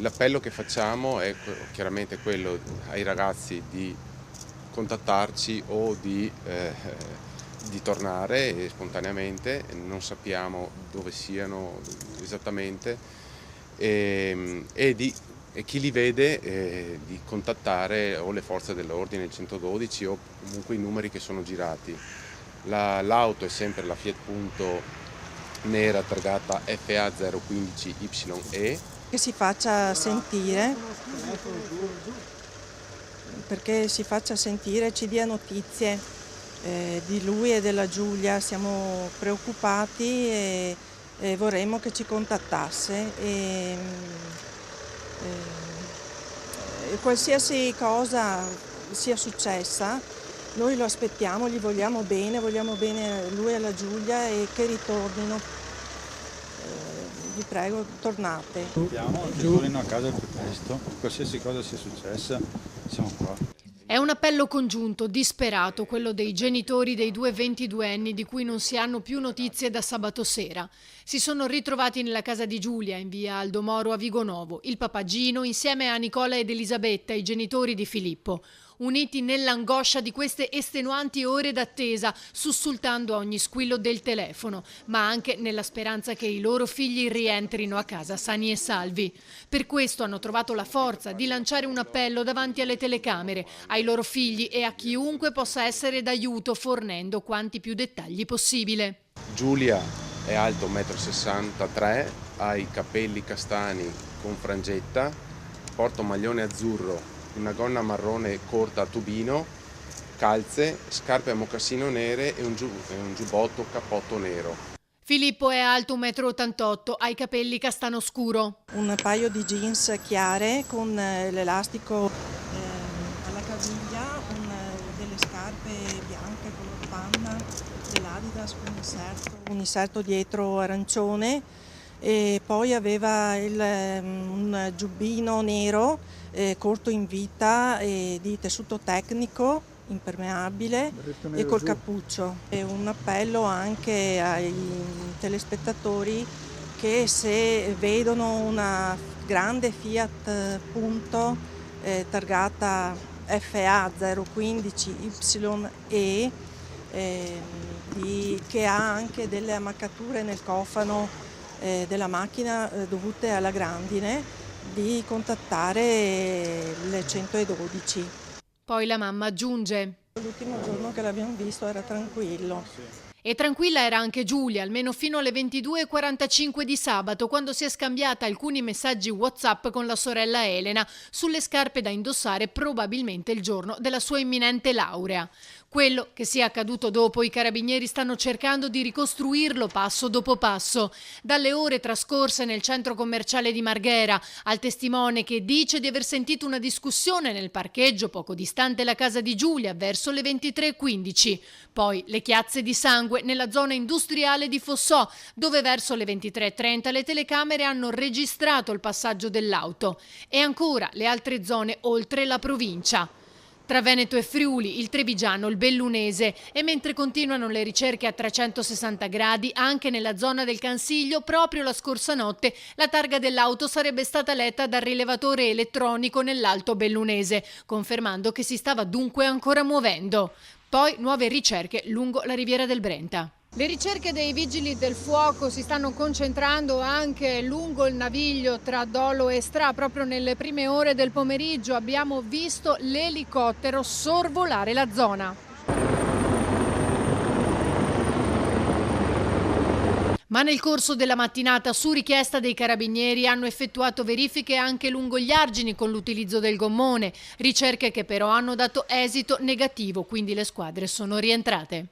L'appello che facciamo è chiaramente quello ai ragazzi di contattarci o di tornare spontaneamente, non sappiamo dove siano esattamente, e chi li vede di contattare o le forze dell'ordine, il 112 o comunque i numeri che sono girati. L'auto è sempre la Fiat Punto nera targata FA015YE. Che si faccia sentire, perché si faccia sentire, ci dia notizie di lui e della Giulia. Siamo preoccupati e vorremmo che ci contattasse. Qualsiasi cosa sia successa, noi lo aspettiamo, gli vogliamo bene a lui e alla Giulia, e che ritornino. Vi prego, tornate. Aspettiamo che tornino a casa il più presto, qualsiasi cosa sia successa, siamo qua. È un appello congiunto, disperato, quello dei genitori dei due 22enni di cui non si hanno più notizie da sabato sera. Si sono ritrovati nella casa di Giulia, in via Aldo Moro a Vigonovo, il papà Gino insieme a Nicola ed Elisabetta, i genitori di Filippo, uniti nell'angoscia di queste estenuanti ore d'attesa, sussultando a ogni squillo del telefono, ma anche nella speranza che i loro figli rientrino a casa sani e salvi. Per questo hanno trovato la forza di lanciare un appello davanti alle telecamere, ai loro figli e a chiunque possa essere d'aiuto, fornendo quanti più dettagli possibile. Giulia è alta 1,63 m, ha i capelli castani con frangetta, porta un maglione azzurro, una gonna marrone corta a tubino, calze, scarpe a mocassino nere e un giubbotto cappotto nero. Filippo è alto 1,88 m, ha i capelli castano scuro. Un paio di jeans chiare con l'elastico alla caviglia, delle scarpe bianche color panna, dell'Adidas, un inserto dietro arancione, e poi aveva un giubbino nero corto in vita di tessuto tecnico, impermeabile e col cappuccio. E un appello anche ai telespettatori che, se vedono una grande Fiat Punto targata FA015YE che ha anche delle ammaccature nel cofano della macchina dovute alla grandine, di contattare il 112. Poi la mamma aggiunge: L'ultimo giorno che l'abbiamo visto era tranquillo. E tranquilla era anche Giulia, almeno fino alle 22:45 di sabato, quando si è scambiata alcuni messaggi WhatsApp con la sorella Elena sulle scarpe da indossare probabilmente il giorno della sua imminente laurea. Quello che sia accaduto dopo, i carabinieri stanno cercando di ricostruirlo passo dopo passo. Dalle ore trascorse nel centro commerciale di Marghera, al testimone che dice di aver sentito una discussione nel parcheggio poco distante la casa di Giulia verso le 23:15. Poi le chiazze di sangue nella zona industriale di Fossò, dove verso le 23:30 le telecamere hanno registrato il passaggio dell'auto. E ancora le altre zone oltre la provincia. Tra Veneto e Friuli, il Trevigiano, il Bellunese, e mentre continuano le ricerche a 360 gradi anche nella zona del Cansiglio, proprio la scorsa notte la targa dell'auto sarebbe stata letta dal rilevatore elettronico nell'Alto Bellunese, confermando che si stava dunque ancora muovendo. Poi nuove ricerche lungo la riviera del Brenta. Le ricerche dei vigili del fuoco si stanno concentrando anche lungo il naviglio tra Dolo e Stra. Proprio nelle prime ore del pomeriggio abbiamo visto l'elicottero sorvolare la zona. Ma nel corso della mattinata, su richiesta dei carabinieri, hanno effettuato verifiche anche lungo gli argini con l'utilizzo del gommone, ricerche che però hanno dato esito negativo, quindi le squadre sono rientrate.